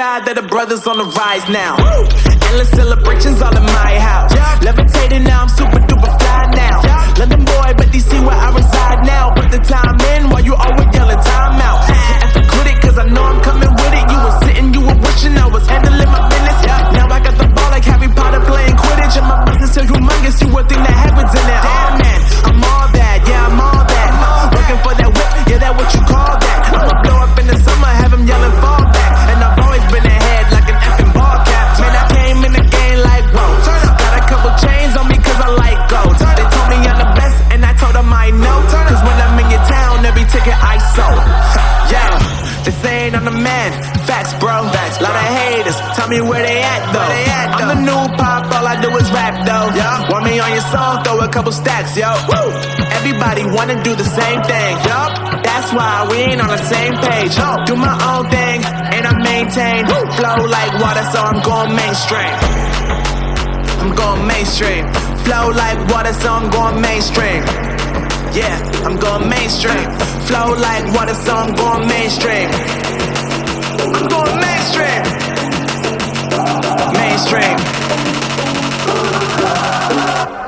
God that the brothers on the rise now. Endless celebrations all in my house. Levitating now, I'm super duper fly now. London boy, but DC where I reside now. Put the time in while you always yelling time out. And for quit it, cause I know I'm coming with it. You were sitting, you were wishing I was handling my business. Now I got the ball like Harry Potter playing Quidditch. And my business is humongous, you would think that happens in there. Oh man, I'm all that, yeah, I'm all that. Working for that whip, yeah, that what you call that. I'ma blow up in the summer, have them yelling fall back. And I've always been ahead like an effing ball cap. Man, I came in the game like, whoa. Got a couple chains on me cause I like gold. They told me I'm the best and I told them I know. Cause when I'm in your town, every ticket I sold. Yeah, they saying I'm the man. Facts, bro. Lot of haters, tell me where they at though. I'm the new pop, all I do is rap though. Want me on your song, throw a couple stacks, yo. Woo! Everybody wanna do the same thing, yup. That's why we ain't on the same page. Do my own thing, and I maintain. Flow like water, so I'm going mainstream. I'm going mainstream. Flow like water, so I'm going mainstream. Yeah, I'm going mainstream. Flow like water, so I'm going mainstream. I'm going mainstream. Mainstream.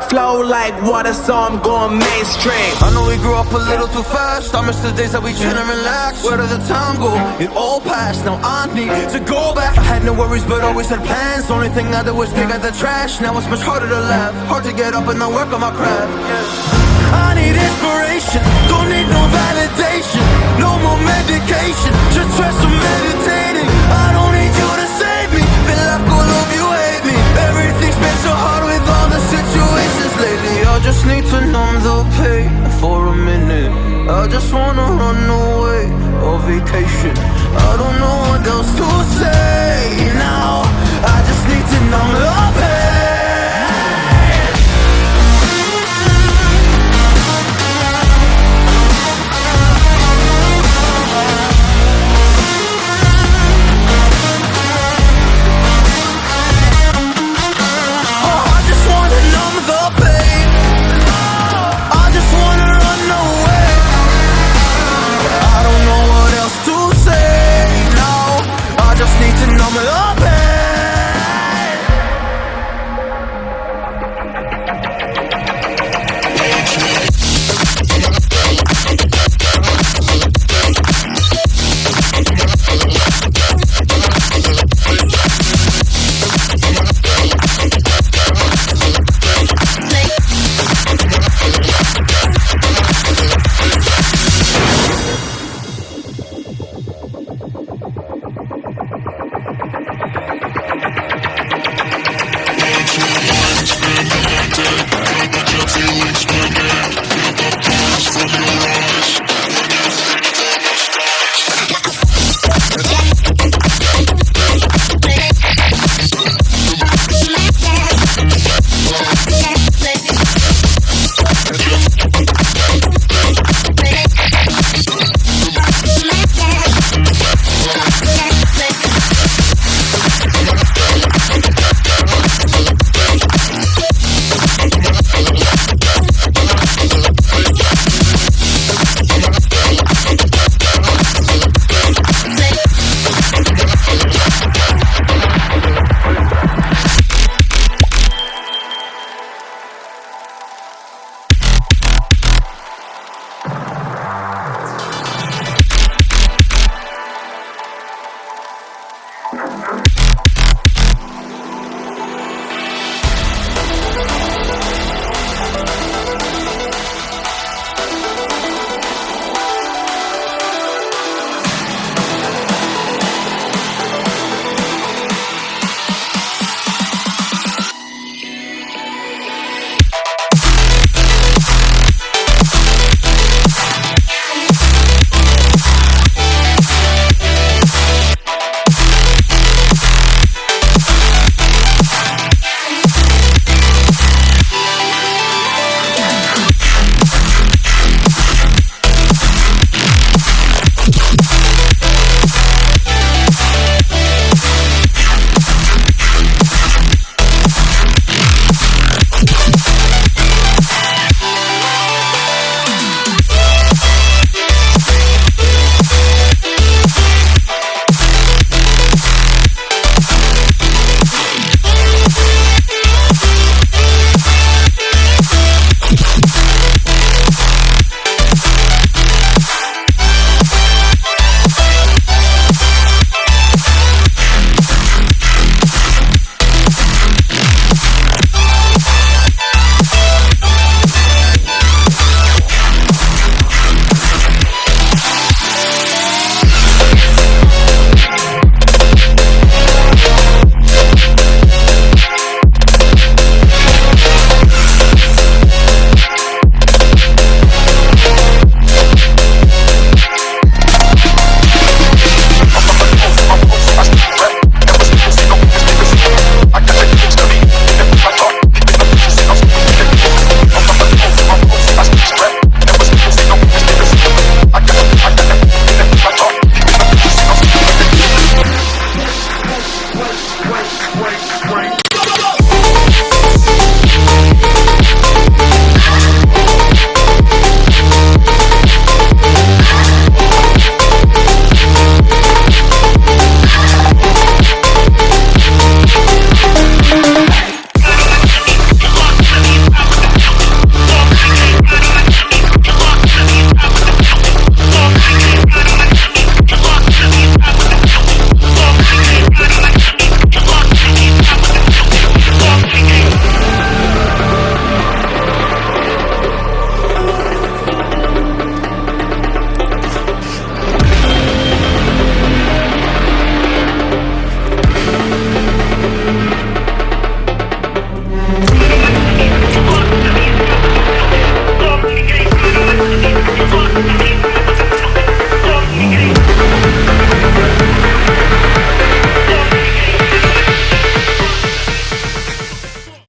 Flow like water, so I'm going mainstream. I know we grew up a little too fast. I miss the days that we chill and relax. Where did the time go? It all passed, now I need to go back. I had no worries but always had plans. Only thing I did was pick out the trash. Now it's much harder to laugh, hard to get up and not work on my craft. I need inspiration, don't need no validation. No more medication, just try some meditating. I don't need you to save me, feel like all of you hate me. Everything's been so hard with all the situations lately. I just need to numb the pain for a minute. I just wanna run away on vacation. I don't know what else to